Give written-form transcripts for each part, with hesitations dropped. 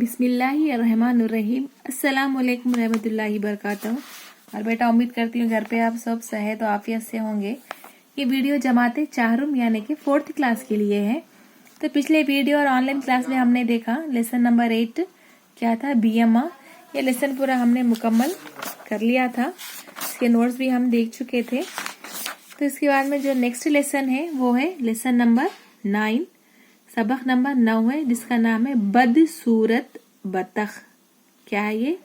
बिस्मिल्लाहिर्रहमानिर्रहीम। अस्सलाम वालेकुम रहमतुल्लाहि बरकातहू। और बेटा उम्मीद करती हूँ घर पे आप सब सेहत और आफियत से होंगे। ये वीडियो जमाते चाहरुम यानी कि 4th क्लास के लिए है। तो पिछले वीडियो और ऑनलाइन क्लास में हमने देखा लेसन नंबर 8 क्या था, बीएमआ। ये लेसन पूरा हमने मुकम्मल कर लिया था, इसके नोट्स भी हम देख चुके थे। तो इसके बाद में जो नेक्स्ट लेसन है वो है लेसन नंबर 9, सबक नंबर 9 है, जिसका नाम है बदसूरत बतख। क्या है ये?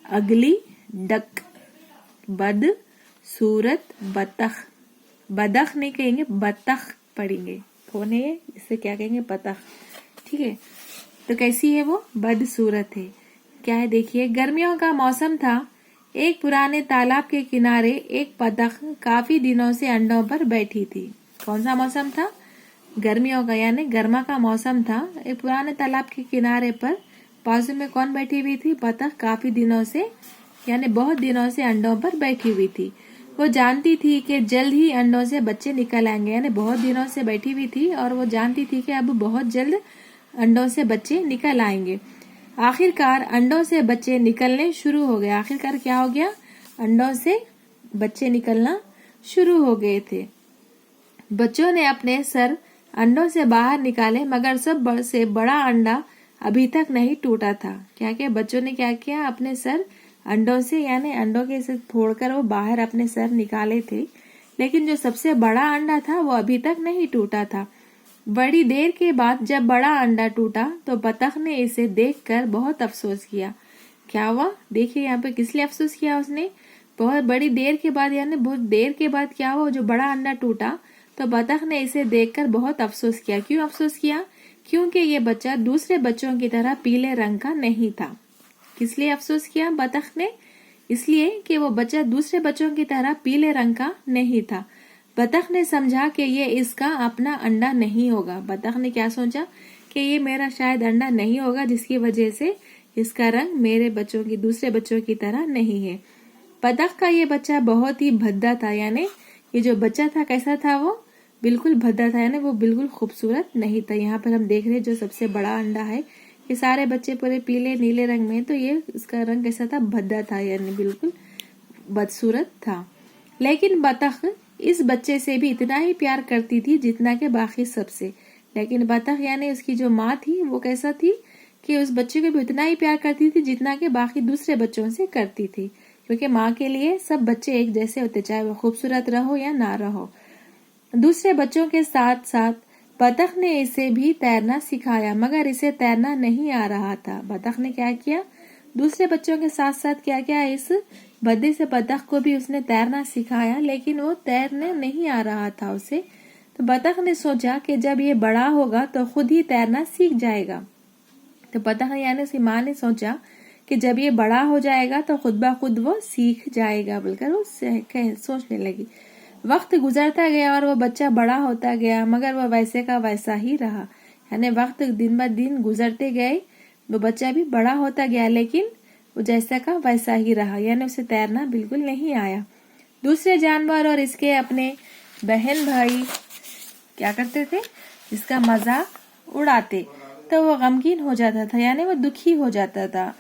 अगली डक। बदसूरत बतख। बदख नहीं कहेंगे, बतख पढ़ेंगे। कौन है ये? इसे क्या कहेंगे? बतख। ठीक है। तो कैसी है वो? बदसूरत है। क्या है देखिए, गर्मियों का मौसम था। एक पुराने तालाब के किनारे एक बतख काफी दिनों से अंडों पर बैठी थी। कौन सा मौसम था? गर्मियों का, यानी गर्मा का मौसम था। एक पुराने तालाब के किनारे पर बाजू में कौन बैठी हुई थी? बतख काफी दिनों से, यानी बहुत दिनों से अंडों पर बैठी हुई थी। वो जानती थी कि जल्द ही अंडों से बच्चे निकल आएंगे, यानी बहुत दिनों से बैठी हुई थी और वो जानती थी कि अब बहुत जल्द अंडों से बच्चे निकल आएंगे। आखिरकार अंडों से बच्चे निकलने शुरू हो गए। आखिरकार क्या हो गया? अंडों से बच्चे निकलना शुरू हो गए थे। बच्चों ने अपने सर अंडों से बाहर निकाले, मगर सब से बड़ा अंडा अभी तक नहीं टूटा था। क्या क्या बच्चों ने क्या किया? अपने सर अंडों से, यानी अंडों के से फोड़कर वो बाहर अपने सर निकाले थे, लेकिन जो सबसे बड़ा अंडा था वो अभी तक नहीं टूटा था। बड़ी देर के बाद जब बड़ा अंडा टूटा तो बतख ने इसे देखकर बहुत अफसोस किया। क्या हुआ? देखिए यहाँ पे किस लिए अफसोस किया उसने? बहुत बड़ी देर के बाद, यानी बहुत देर के बाद क्या हुआ? जो बड़ा अंडा टूटा तो बतख ने इसे देखकर बहुत अफसोस किया। क्यों अफसोस किया? क्योंकि ये बच्चा दूसरे बच्चों की तरह पीले रंग का नहीं था। किस लिए अफसोस किया बतख ने? इसलिए कि वो बच्चा दूसरे बच्चों की तरह पीले रंग का नहीं था। बतख ने समझा कि ये इसका अपना अंडा नहीं होगा। बतख ने क्या सोचा? कि ये मेरा शायद अंडा नहीं होगा, जिसकी वजह से इसका रंग मेरे बच्चों की, दूसरे बच्चों की तरह नहीं है। बतख का ये बच्चा बहुत ही भद्दा था, यानी ये जो बच्चा था कैसा था? वो बिल्कुल भद्दा था, यानी वो बिल्कुल खूबसूरत नहीं था। यहाँ पर हम देख रहे हैं जो सबसे बड़ा अंडा है, ये सारे बच्चे पूरे पीले नीले रंग में, तो ये इसका रंग कैसा था? भद्दा था, यानी बिल्कुल बदसूरत था। लेकिन बतख इस बच्चे से भी इतना ही प्यार करती थी जितना कि बाकी सबसे। लेकिन बतख यानी उसकी जो माँ थी वो कैसा थी कि उस बच्चे को भी उतना ही प्यार करती थी जितना कि बाकी दूसरे बच्चों से करती थी, क्योंकि माँ के लिए सब बच्चे एक जैसे होते, चाहे वो खूबसूरत रहो या ना रहो। दूसरे बच्चों के साथ साथ बतख ने इसे भी तैरना सिखाया, मगर इसे तैरना नहीं आ रहा था। बतख ने क्या किया? दूसरे बच्चों के साथ साथ क्या क्या इस भद्दे से बतख को भी उसने तैरना सिखाया, लेकिन वो तैरने नहीं आ रहा था उसे। तो बतख ने सोचा कि जब ये बड़ा होगा तो खुद ही तैरना सीख जाएगा। तो बतख यानी उसकी माँ ने सोचा कि जब ये बड़ा हो जाएगा तो खुद ब खुद वो सीख जाएगा, बोलकर वो सोचने लगी। वक्त गुजरता गया और वो बच्चा बड़ा होता गया, मगर वो वैसे का वैसा ही रहा। यानी वक्त दिन ब दिन गुजरते गए, वो बच्चा भी बड़ा होता गया, लेकिन वो जैसा का वैसा ही रहा, यानी उसे तैरना बिल्कुल नहीं आया। दूसरे जानवर और इसके अपने बहन भाई क्या करते थे? इसका मजाक उड़ाते, तो वो गमगीन हो जाता था, यानी वो दुखी हो जाता था।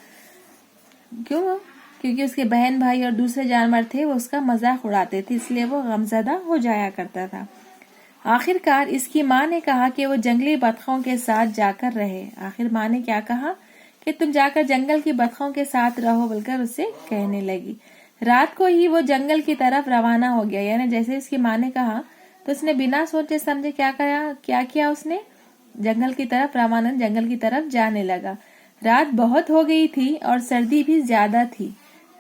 क्यों? क्योंकि उसके बहन भाई और दूसरे जानवर थे वो उसका मजाक उड़ाते थे, इसलिए वो गमजदा हो जाया करता था। आखिरकार इसकी माँ ने कहा कि वो जंगली बतखों के साथ जाकर रहे। आखिर माँ ने क्या कहा? कि तुम जाकर जंगल की बतखों के साथ रहो, बोलकर उससे कहने लगी। रात को ही वो जंगल की तरफ रवाना हो गया, यानी जैसे इसकी माँ ने कहा तो उसने बिना सोचे समझे क्या किया उसने? जंगल की तरफ रवाना, जंगल की तरफ जाने लगा। रात बहुत हो गई थी और सर्दी भी ज्यादा थी।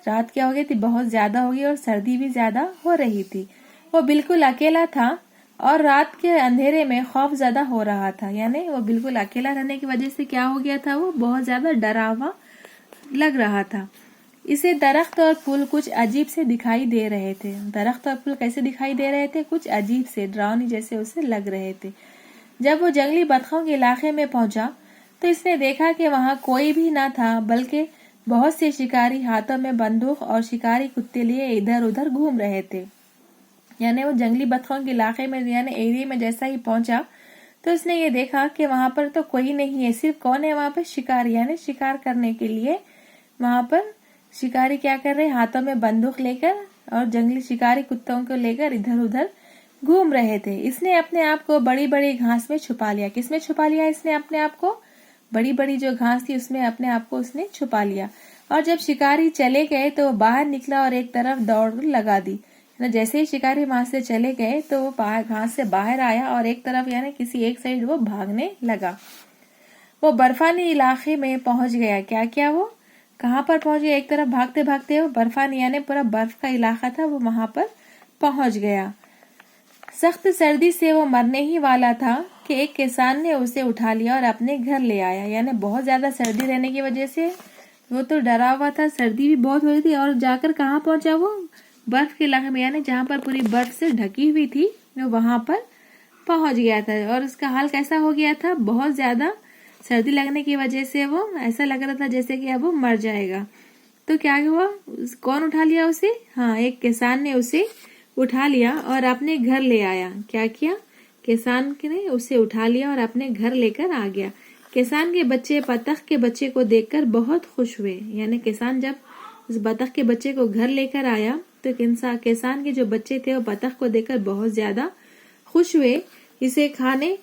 रात क्या हो गई थी? बहुत ज्यादा हो गई और सर्दी भी ज्यादा हो रही थी। वो बिल्कुल अकेला था और रात के अंधेरे में खौफजदा हो रहा था, यानी वो बिल्कुल अकेला रहने की वजह से क्या हो गया था? वो बहुत ज्यादा डरावा लग रहा था। इसे दरख्त और फूल कुछ अजीब से दिखाई दे रहे थे। दरख्त और फूल कैसे दिखाई दे रहे थे? कुछ अजीब से, डरावनी जैसे उसे लग रहे थे। जब वो जंगली बतखों के इलाके में पहुंचा तो इसने देखा कि वहां कोई भी न था, बल्कि बहुत से शिकारी हाथों में बंदूक और शिकारी कुत्ते लिए इधर उधर घूम रहे थे। यानी वो जंगली बतखों के इलाके में, यानी एरिया में जैसा ही पहुंचा तो उसने ये देखा कि वहां पर तो कोई नहीं है, सिर्फ कौन है वहां पर? शिकारी, यानी शिकार करने के लिए वहां पर शिकारी क्या कर रहे हैं? हाथों में बंदूक लेकर और जंगली शिकारी कुत्तों को लेकर इधर उधर घूम रहे थे। इसने अपने आप को बड़ी बड़ी घास में छुपा लिया। किसमें छुपा लिया इसने अपने आप को? बड़ी बड़ी जो घास थी उसमें अपने आप को उसने छुपा लिया। और जब शिकारी चले गए तो वो बाहर निकला और एक तरफ दौड़ लगा दी। जैसे ही शिकारी वहां से चले गए तो वो घास से बाहर आया और एक तरफ यानी किसी एक साइड वो भागने लगा। वो बर्फानी इलाके में पहुंच गया। क्या क्या वो कहाँ पर पहुंच गया? एक तरफ भागते भागते वो बर्फानी यानी पूरा बर्फ का इलाका था, वो वहां पर पहुंच गया। सख्त सर्दी से वो मरने ही वाला था कि एक किसान ने उसे उठा लिया और अपने घर ले आया। यानी बहुत ज्यादा सर्दी रहने की वजह से वो तो डरा हुआ था, सर्दी भी बहुत हो रही थी, और जाकर कहाँ पहुंचा वो? बर्फ के इलाके में, यानी जहाँ पर पूरी बर्फ से ढकी हुई थी, वो वहां पर पहुंच गया था। और उसका हाल कैसा हो गया था? बहुत ज्यादा सर्दी लगने की वजह से वो ऐसा लग रहा था जैसे कि अब वो मर जाएगा। तो क्या हुआ? कौन उठा लिया उसे? हाँ, एक किसान ने उसे उठा लिया और अपने घर ले आया। क्या किया? किसान ने उसे उठा लिया और अपने घर लेकर आ गया। किसान के बच्चे बतख के बच्चे को देखकर बहुत खुश हुए। यानी किसान जब उस बतख के बच्चे को घर लेकर आया तो किसान के जो बच्चे थे वो बतख को देखकर बहुत ज्यादा खुश हुए। इसे खाने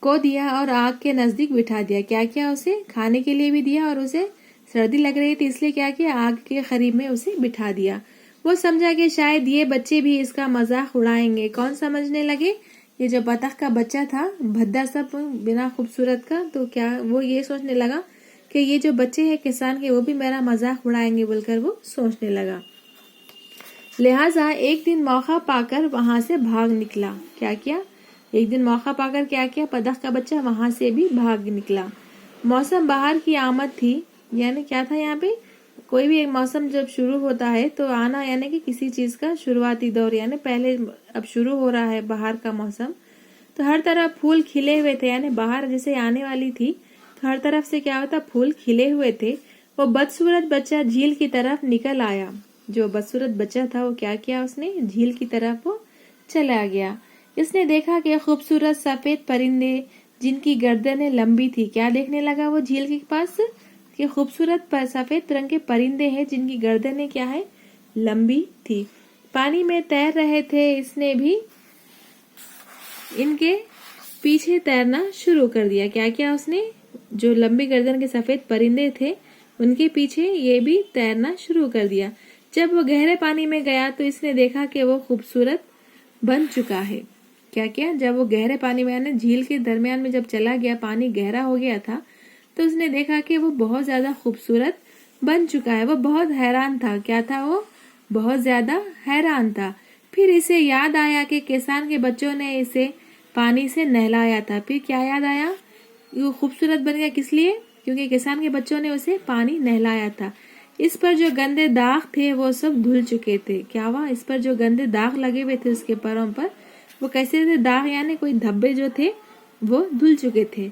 को दिया और आग के नजदीक बिठा दिया। क्या किया? उसे खाने के लिए भी दिया और उसे सर्दी लग रही थी इसलिए क्या किया? आग के करीब में उसे बिठा दिया। वो समझा कि शायद ये बच्चे भी इसका मजाक उड़ाएंगे। कौन समझने लगे? ये जो बतख का बच्चा था, भद्दा सा बिना खूबसूरत का, तो क्या वो ये सोचने लगा कि ये जो बच्चे हैं किसान के वो भी मेरा मजाक उड़ाएंगे बोलकर वो सोचने लगा। लिहाजा एक दिन मौका पाकर वहां से भाग निकला। क्या किया? एक दिन मौका पाकर क्या किया? बतख का बच्चा वहां से भी भाग निकला। मौसम बाहर की आमद थी। यानी क्या था यहाँ पे? कोई भी एक मौसम जब शुरू होता है तो आना यानी कि किसी चीज का शुरुआती दौर, यानी पहले अब शुरू हो रहा है बाहर का मौसम, तो हर तरफ फूल खिले हुए थे। यानी बाहर जैसे आने वाली थी तो हर तरफ से क्या होता? फूल खिले हुए थे। वो बदसूरत बच्चा झील की तरफ निकल आया। जो बदसूरत बच्चा था वो क्या किया? उसने झील की तरफ वो चला गया। इसने देखा कि खूबसूरत सफेद परिंदे जिनकी गर्दनें लंबी थी। क्या देखने लगा वो झील के पास? कि खूबसूरत सफेद रंग के परिंदे हैं जिनकी गर्दनें क्या है? लंबी थी, पानी में तैर रहे थे। इसने भी इनके पीछे तैरना शुरू कर दिया। क्या किया उसने? जो लंबी गर्दन के सफेद परिंदे थे उनके पीछे ये भी तैरना शुरू कर दिया। जब वो गहरे पानी में गया तो इसने देखा कि वो खूबसूरत बन चुका है। क्या किया? जब वो गहरे पानी में यानी झील के दरमियान में जब चला गया, पानी गहरा हो गया था, तो उसने देखा कि वो बहुत ज्यादा खूबसूरत बन चुका है। वो बहुत हैरान था। क्या था वो? बहुत ज्यादा हैरान था। फिर इसे याद आया कि किसान के बच्चों ने इसे पानी से नहलाया था। फिर क्या याद आया? वो खूबसूरत बन गया किस लिए? क्योंकि किसान के बच्चों ने उसे पानी नहलाया था। इस पर जो गंदे दाग थे वो सब धुल चुके थे। क्या हुआ? इस पर जो गंदे दाग लगे हुए थे उसके पैरों पर, वो कैसे थे? दाग यानी कोई धब्बे जो थे वो धुल चुके थे।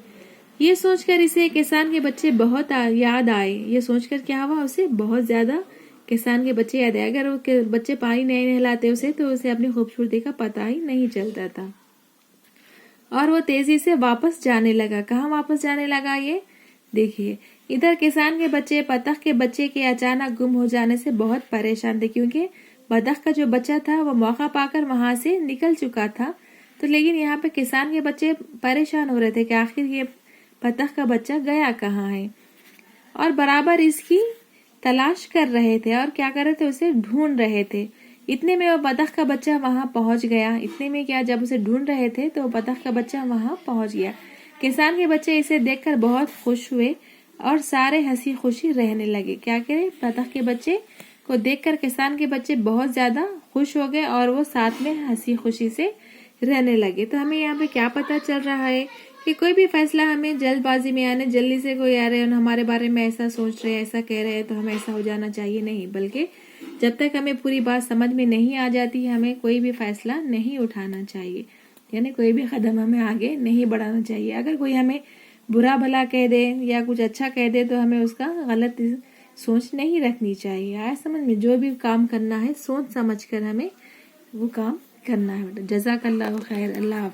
ये सोचकर इसे किसान के बच्चे बहुत याद आए। ये सोचकर क्या हुआ? उसे बहुत ज्यादा किसान के बच्चे याद आए। अगर वो बच्चे पानी नहीं नहलाते उसे तो उसे अपनी खूबसूरती का पता ही नहीं चलता था। और वो तेजी से वापस जाने लगा। कहाँ वापस जाने लगा? ये देखिए, इधर किसान के बच्चे बतख के बच्चे के अचानक गुम हो जाने से बहुत परेशान थे, क्योंकि बतख का जो बच्चा था वो मौका पाकर वहां से निकल चुका था। तो लेकिन यहाँ पे किसान के बच्चे परेशान हो रहे थे कि आखिर ये बतख का बच्चा गया कहाँ है, और बराबर इसकी तलाश कर रहे थे और क्या कर रहे थे? उसे ढूंढ रहे थे। इतने में वो बतख का बच्चा वहां पहुंच गया। इतने में क्या, जब उसे ढूंढ रहे थे तो बतख का बच्चा वहां पहुंच गया। किसान के बच्चे इसे देखकर बहुत खुश हुए और सारे हंसी खुशी रहने लगे। क्या करे? बतख के बच्चे को देखकर किसान के बच्चे बहुत ज्यादा खुश हो गए और वो साथ में हंसी खुशी से रहने लगे। तो हमें यहाँ पे क्या पता चल रहा है कि कोई भी फैसला हमें जल्दबाजी में आने जल्दी से कोई आ रहे हैं हमारे बारे में ऐसा सोच रहे हैं, ऐसा कह रहे हैं तो हमें ऐसा हो जाना चाहिए, नहीं, बल्कि जब तक हमें पूरी बात समझ में नहीं आ जाती हमें कोई भी फैसला नहीं उठाना चाहिए, यानी कोई भी कदम हमें आगे नहीं बढ़ाना चाहिए। अगर कोई हमें बुरा भला कह दे या कुछ अच्छा कह दे तो हमें उसका गलत सोच नहीं रखनी चाहिए। आया समझ में? जो भी काम करना है सोच समझ कर हमें वो काम करना है। जज़ाकल्लाहु खैर। अल्लाह।